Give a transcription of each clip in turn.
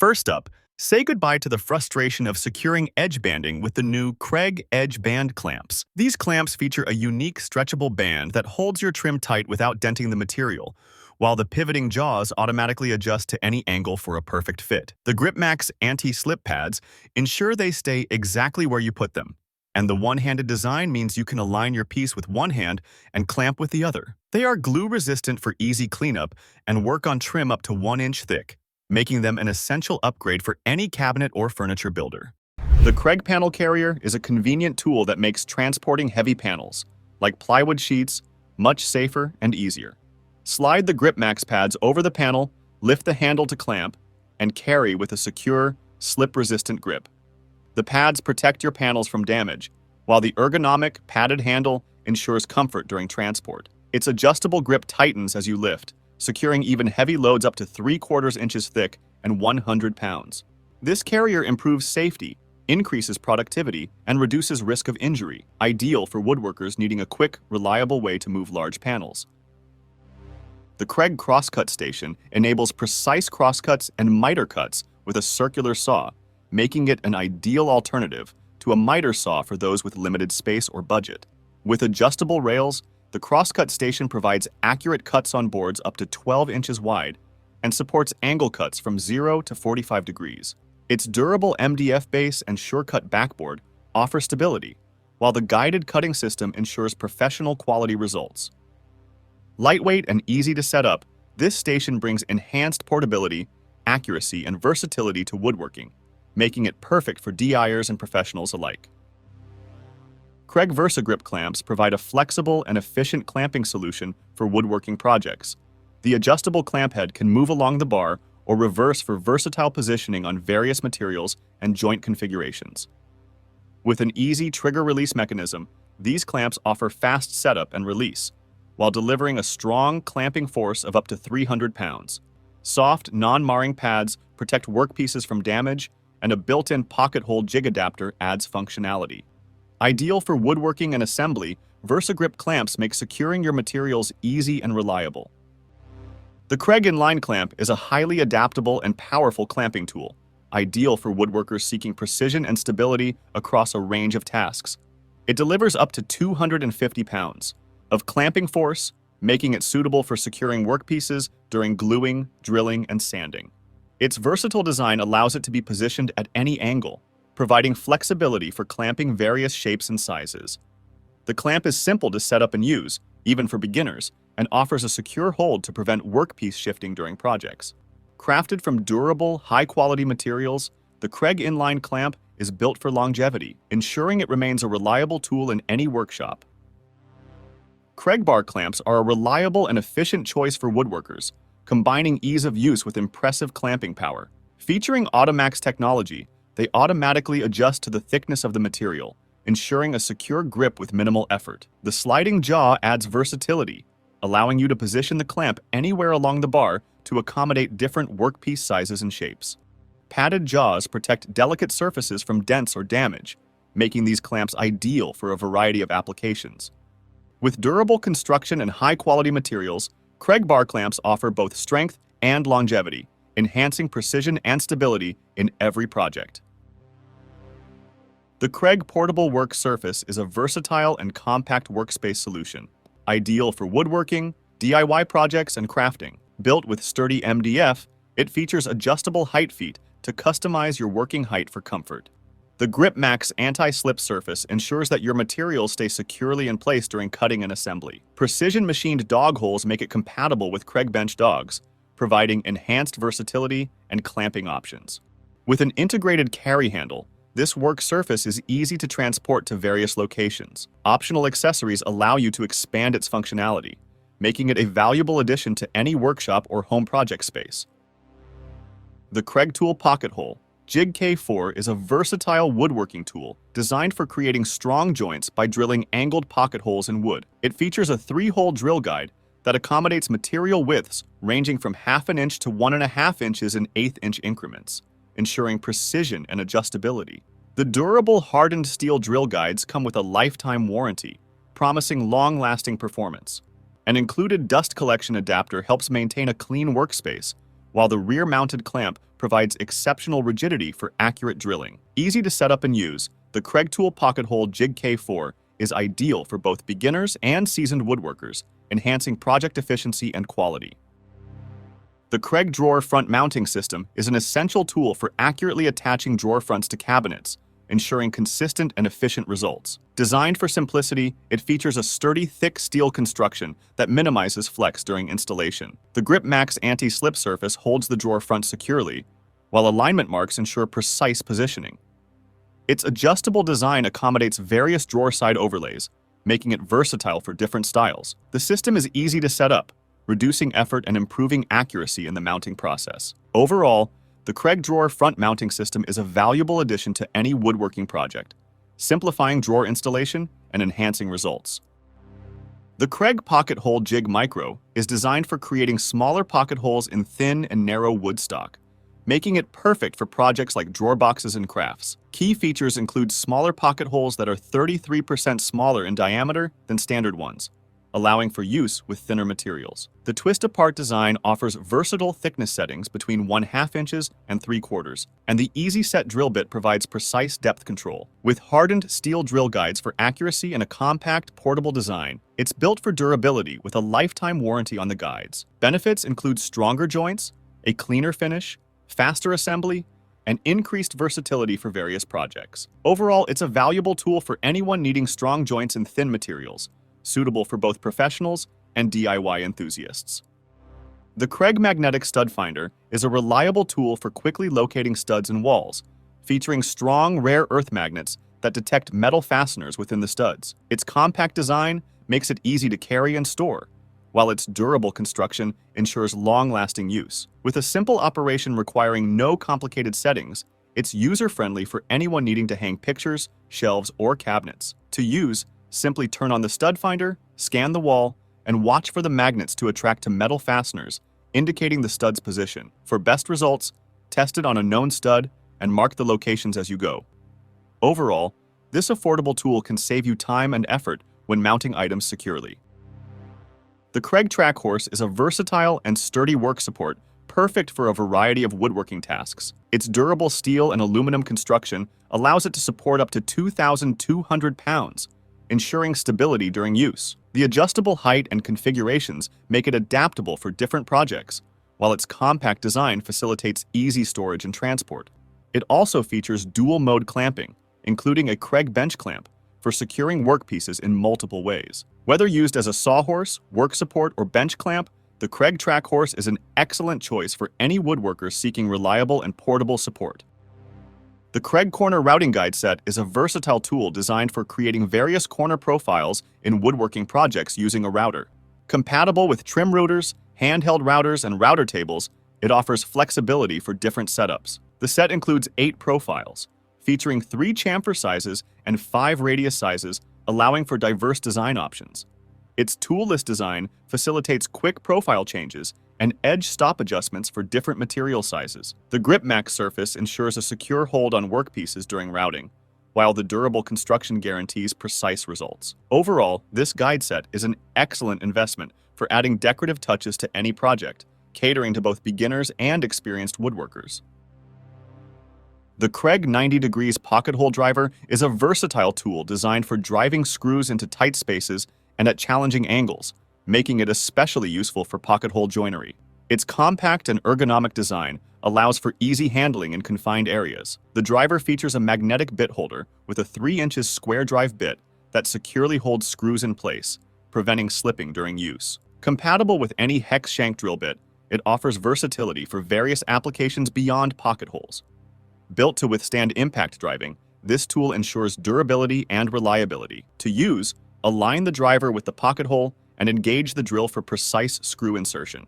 First up, say goodbye to the frustration of securing edge banding with the new Kreg Edge Band Clamps. These clamps feature a unique stretchable band that holds your trim tight without denting the material, while the pivoting jaws automatically adjust to any angle for a perfect fit. The GripMax anti-slip pads ensure they stay exactly where you put them, and the one-handed design means you can align your piece with one hand and clamp with the other. They are glue-resistant for easy cleanup and work on trim up to 1 inch thick, making them an essential upgrade for any cabinet or furniture builder. The Kreg Panel Carrier is a convenient tool that makes transporting heavy panels, like plywood sheets, much safer and easier. Slide the GripMax pads over the panel, lift the handle to clamp, and carry with a secure, slip-resistant grip. The pads protect your panels from damage, while the ergonomic, padded handle ensures comfort during transport. Its adjustable grip tightens as you lift, securing even heavy loads up to 3/4 inches thick and 100 pounds. This carrier improves safety, increases productivity, and reduces risk of injury, ideal for woodworkers needing a quick, reliable way to move large panels. The Kreg Crosscut Station enables precise crosscuts and miter cuts with a circular saw, making it an ideal alternative to a miter saw for those with limited space or budget. With adjustable rails, the Crosscut Station provides accurate cuts on boards up to 12 inches wide and supports angle cuts from 0 to 45 degrees. Its durable MDF base and SureCut backboard offer stability, while the guided cutting system ensures professional quality results. Lightweight and easy to set up, this station brings enhanced portability, accuracy, and versatility to woodworking, making it perfect for DIYers and professionals alike. Kreg VersaGrip clamps provide a flexible and efficient clamping solution for woodworking projects. The adjustable clamp head can move along the bar or reverse for versatile positioning on various materials and joint configurations. With an easy trigger release mechanism, these clamps offer fast setup and release, while delivering a strong clamping force of up to 300 pounds. Soft, non-marring pads protect workpieces from damage, and a built-in pocket hole jig adapter adds functionality. Ideal for woodworking and assembly, VersaGrip clamps make securing your materials easy and reliable. The Kreg Inline clamp is a highly adaptable and powerful clamping tool, ideal for woodworkers seeking precision and stability across a range of tasks. It delivers up to 250 pounds of clamping force, making it suitable for securing workpieces during gluing, drilling, and sanding. Its versatile design allows it to be positioned at any angle, providing flexibility for clamping various shapes and sizes. The clamp is simple to set up and use, even for beginners, and offers a secure hold to prevent workpiece shifting during projects. Crafted from durable, high-quality materials, the Kreg Inline clamp is built for longevity, ensuring it remains a reliable tool in any workshop. Kreg Bar Clamps are a reliable and efficient choice for woodworkers, combining ease of use with impressive clamping power. Featuring Automax technology, they automatically adjust to the thickness of the material, ensuring a secure grip with minimal effort. The sliding jaw adds versatility, allowing you to position the clamp anywhere along the bar to accommodate different workpiece sizes and shapes. Padded jaws protect delicate surfaces from dents or damage, making these clamps ideal for a variety of applications. With durable construction and high-quality materials, Kreg Bar Clamps offer both strength and longevity, enhancing precision and stability in every project. The Kreg Portable Work Surface is a versatile and compact workspace solution, ideal for woodworking, DIY projects, and crafting. Built with sturdy MDF, it features adjustable height feet to customize your working height for comfort. The GripMax anti-slip surface ensures that your materials stay securely in place during cutting and assembly. Precision machined dog holes make it compatible with Kreg bench dogs, providing enhanced versatility and clamping options. With an integrated carry handle, this work surface is easy to transport to various locations. Optional accessories allow you to expand its functionality, making it a valuable addition to any workshop or home project space. The Kreg Tool Pocket Hole Jig K4 is a versatile woodworking tool designed for creating strong joints by drilling angled pocket holes in wood. It features a 3-hole drill guide that accommodates material widths ranging from 1/2 inch to 1.5 inches in 1/8 inch increments, ensuring precision and adjustability. The durable hardened steel drill guides come with a lifetime warranty, promising long-lasting performance. An included dust collection adapter helps maintain a clean workspace, while the rear-mounted clamp provides exceptional rigidity for accurate drilling. Easy to set up and use, the Kreg Tool Pocket Hole Jig K4 is ideal for both beginners and seasoned woodworkers, enhancing project efficiency and quality. The Kreg Drawer Front Mounting System is an essential tool for accurately attaching drawer fronts to cabinets, ensuring consistent and efficient results. Designed for simplicity, it features a sturdy, thick steel construction that minimizes flex during installation. The Grip Max anti-slip surface holds the drawer front securely, while alignment marks ensure precise positioning. Its adjustable design accommodates various drawer side overlays, making it versatile for different styles. The system is easy to set up, reducing effort and improving accuracy in the mounting process. Overall, the Kreg Drawer Front Mounting System is a valuable addition to any woodworking project, simplifying drawer installation and enhancing results. The Kreg Pocket Hole Jig Micro is designed for creating smaller pocket holes in thin and narrow wood stock, making it perfect for projects like drawer boxes and crafts. Key features include smaller pocket holes that are 33% smaller in diameter than standard ones, allowing for use with thinner materials. The twist-apart design offers versatile thickness settings between 1/2 inches and 3/4, and the Easy Set drill bit provides precise depth control. With hardened steel drill guides for accuracy and a compact, portable design, it's built for durability with a lifetime warranty on the guides. Benefits include stronger joints, a cleaner finish, faster assembly, and increased versatility for various projects. Overall, it's a valuable tool for anyone needing strong joints and thin materials, suitable for both professionals and DIY enthusiasts. The Kreg Magnetic Stud Finder is a reliable tool for quickly locating studs in walls, featuring strong, rare earth magnets that detect metal fasteners within the studs. Its compact design makes it easy to carry and store, while its durable construction ensures long-lasting use. With a simple operation requiring no complicated settings, it's user-friendly for anyone needing to hang pictures, shelves, or cabinets. To use, simply turn on the stud finder, scan the wall, and watch for the magnets to attract to metal fasteners, indicating the stud's position. For best results, test it on a known stud and mark the locations as you go. Overall, this affordable tool can save you time and effort when mounting items securely. The Kreg Trackhorse is a versatile and sturdy work support, perfect for a variety of woodworking tasks. Its durable steel and aluminum construction allows it to support up to 2,200 pounds, ensuring stability during use. The adjustable height and configurations make it adaptable for different projects, while its compact design facilitates easy storage and transport. It also features dual-mode clamping, including a Kreg bench clamp, for securing workpieces in multiple ways. Whether used as a sawhorse, work support, or bench clamp, the Kreg Trackhorse is an excellent choice for any woodworker seeking reliable and portable support. The Kreg Corner Routing Guide Set is a versatile tool designed for creating various corner profiles in woodworking projects using a router. Compatible with trim routers, handheld routers, and router tables, it offers flexibility for different setups. The set includes 8 profiles, featuring 3 chamfer sizes and 5 radius sizes, allowing for diverse design options. Its toolless design facilitates quick profile changes and edge stop adjustments for different material sizes. The Grip Max surface ensures a secure hold on workpieces during routing, while the durable construction guarantees precise results. Overall, this guide set is an excellent investment for adding decorative touches to any project, catering to both beginners and experienced woodworkers. The Kreg 90 Degrees Pocket Hole Driver is a versatile tool designed for driving screws into tight spaces and at challenging angles, making it especially useful for pocket hole joinery. Its compact and ergonomic design allows for easy handling in confined areas. The driver features a magnetic bit holder with a 3" square drive bit that securely holds screws in place, preventing slipping during use. Compatible with any hex shank drill bit, it offers versatility for various applications beyond pocket holes. Built to withstand impact driving, this tool ensures durability and reliability. To use, align the driver with the pocket hole and engage the drill for precise screw insertion.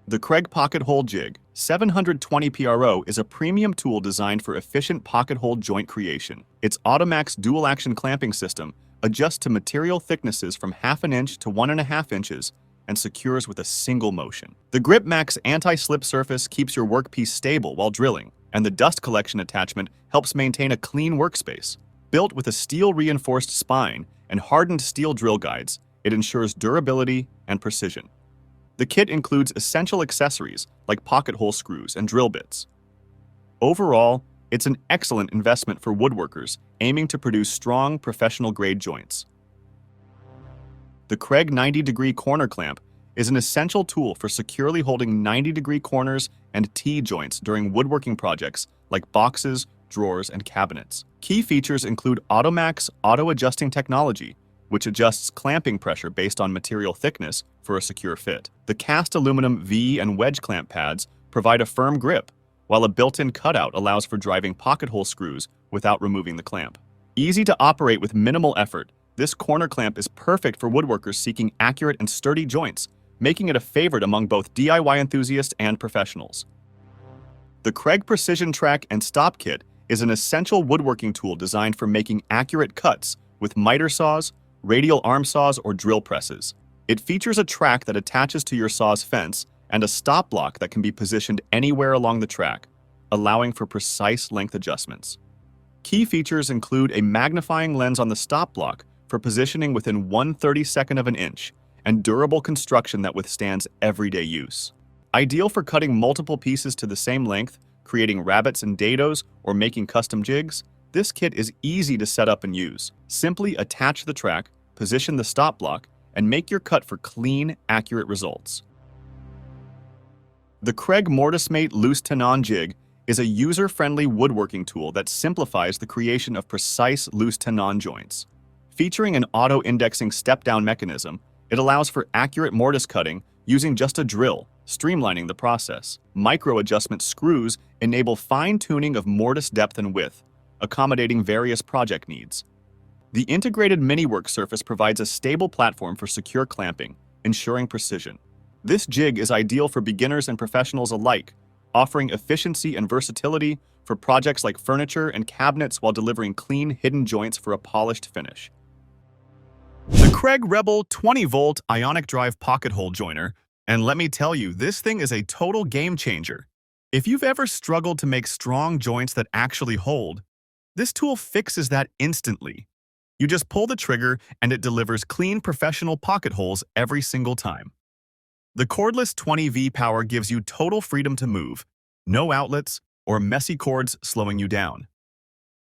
The Kreg Pocket Hole Jig 720 PRO is a premium tool designed for efficient pocket hole joint creation. Its Automax dual-action clamping system adjusts to material thicknesses from 1/2 inch to 1.5 inches and secures with a single motion. The Grip Max anti-slip surface keeps your workpiece stable while drilling, and the dust collection attachment helps maintain a clean workspace. Built with a steel-reinforced spine and hardened steel drill guides, it ensures durability and precision. The kit includes essential accessories like pocket hole screws and drill bits. Overall, it's an excellent investment for woodworkers aiming to produce strong, professional-grade joints. The Kreg 90-degree corner clamp is an essential tool for securely holding 90-degree corners and T-joints during woodworking projects like boxes, drawers, and cabinets. Key features include Automax auto-adjusting technology, which adjusts clamping pressure based on material thickness for a secure fit. The cast aluminum V and wedge clamp pads provide a firm grip, while a built-in cutout allows for driving pocket hole screws without removing the clamp. Easy to operate with minimal effort, this corner clamp is perfect for woodworkers seeking accurate and sturdy joints, making it a favorite among both DIY enthusiasts and professionals. The Kreg Precision Track and Stop Kit is an essential woodworking tool designed for making accurate cuts with miter saws, radial arm saws, or drill presses. It features a track that attaches to your saw's fence and a stop block that can be positioned anywhere along the track, allowing for precise length adjustments. Key features include a magnifying lens on the stop block for positioning within 1/32 of an inch and durable construction that withstands everyday use. Ideal for cutting multiple pieces to the same length, creating rabbets and dados, or making custom jigs, this kit is easy to set up and use. Simply attach the track, position the stop block, and make your cut for clean, accurate results. The Kreg Mortisemate Loose Tenon Jig is a user-friendly woodworking tool that simplifies the creation of precise loose tenon joints. Featuring an auto-indexing step-down mechanism, it allows for accurate mortise cutting using just a drill, streamlining the process. Micro-adjustment screws enable fine-tuning of mortise depth and width, accommodating various project needs. The integrated mini-work surface provides a stable platform for secure clamping, ensuring precision. This jig is ideal for beginners and professionals alike, offering efficiency and versatility for projects like furniture and cabinets while delivering clean, hidden joints for a polished finish. The Kreg Rebel 20-volt Ionic Drive pocket hole joiner, and let me tell you, this thing is a total game changer. If you've ever struggled to make strong joints that actually hold, this tool fixes that instantly. You just pull the trigger and it delivers clean, professional pocket holes every single time. The cordless 20V power gives you total freedom to move, no outlets or messy cords slowing you down.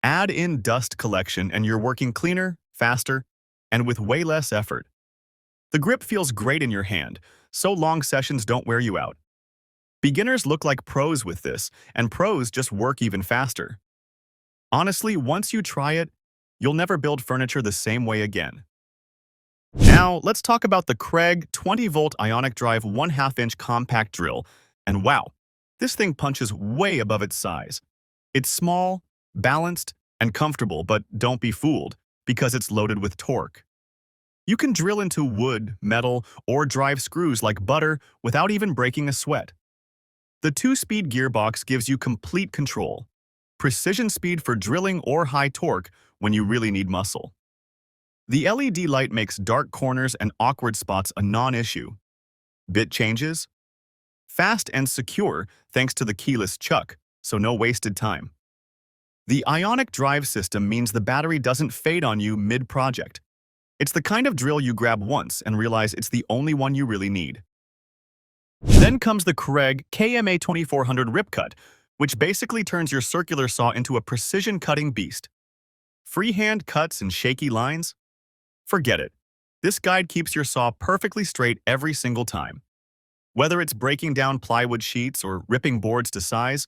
Add in dust collection and you're working cleaner, faster, and with way less effort. The grip feels great in your hand, so long sessions don't wear you out. Beginners look like pros with this, and pros just work even faster. Honestly, once you try it, you'll never build furniture the same way again. Now, let's talk about the Kreg 20-volt Ionic Drive 1/2-inch compact drill, and wow, this thing punches way above its size. It's small, balanced, and comfortable, but don't be fooled, because it's loaded with torque. You can drill into wood, metal, or drive screws like butter without even breaking a sweat. The 2-speed gearbox gives you complete control, precision speed for drilling or high torque when you really need muscle. The LED light makes dark corners and awkward spots a non-issue. Bit changes? Fast and secure thanks to the keyless chuck, so no wasted time. The Ionic Drive system means the battery doesn't fade on you mid-project. It's the kind of drill you grab once and realize it's the only one you really need. Then comes the Kreg KMA 2400 Rip Cut, which basically turns your circular saw into a precision cutting beast. Freehand cuts and shaky lines? Forget it. This guide keeps your saw perfectly straight every single time. Whether it's breaking down plywood sheets or ripping boards to size,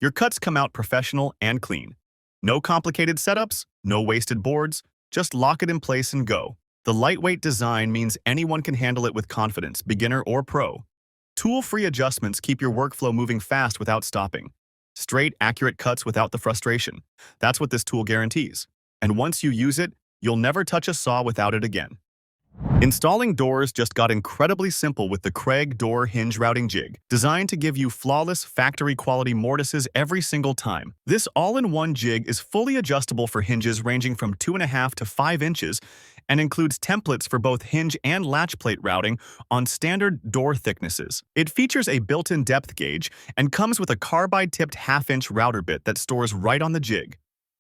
your cuts come out professional and clean. No complicated setups, no wasted boards, just lock it in place and go. The lightweight design means anyone can handle it with confidence, beginner or pro. Tool-free adjustments keep your workflow moving fast without stopping. Straight, accurate cuts without the frustration. That's what this tool guarantees. And once you use it, you'll never touch a saw without it again. Installing doors just got incredibly simple with the Kreg Door Hinge Routing Jig, designed to give you flawless, factory-quality mortises every single time. This all-in-one jig is fully adjustable for hinges ranging from 2.5 to 5 inches and includes templates for both hinge and latch plate routing on standard door thicknesses. It features a built-in depth gauge and comes with a carbide-tipped 1/2-inch router bit that stores right on the jig.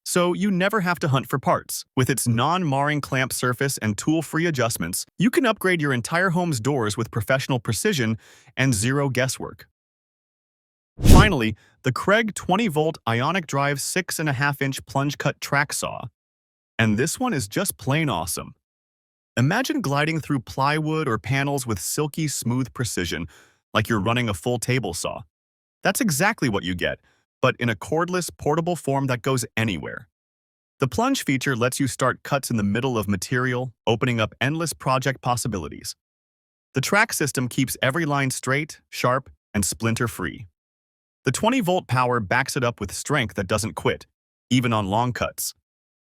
so you never have to hunt for parts. With its non-marring clamp surface and tool-free adjustments, you can upgrade your entire home's doors with professional precision and zero guesswork. Finally, the Kreg 20-volt Ionic Drive 6.5-inch plunge cut track saw. And this one is just plain awesome. Imagine gliding through plywood or panels with silky smooth precision, like you're running a full table saw. That's exactly what you get, but in a cordless, portable form that goes anywhere. The Plunge feature lets you start cuts in the middle of material, opening up endless project possibilities. The track system keeps every line straight, sharp, and splinter-free. The 20-volt power backs it up with strength that doesn't quit, even on long cuts.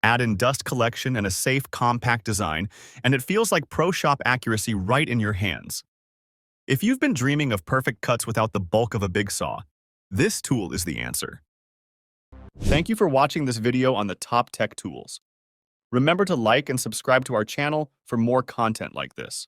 Add in dust collection and a safe, compact design, and it feels like pro shop accuracy right in your hands. If you've been dreaming of perfect cuts without the bulk of a big saw, this tool is the answer. Thank you for watching this video on the top tech tools. Remember to like and subscribe to our channel for more content like this.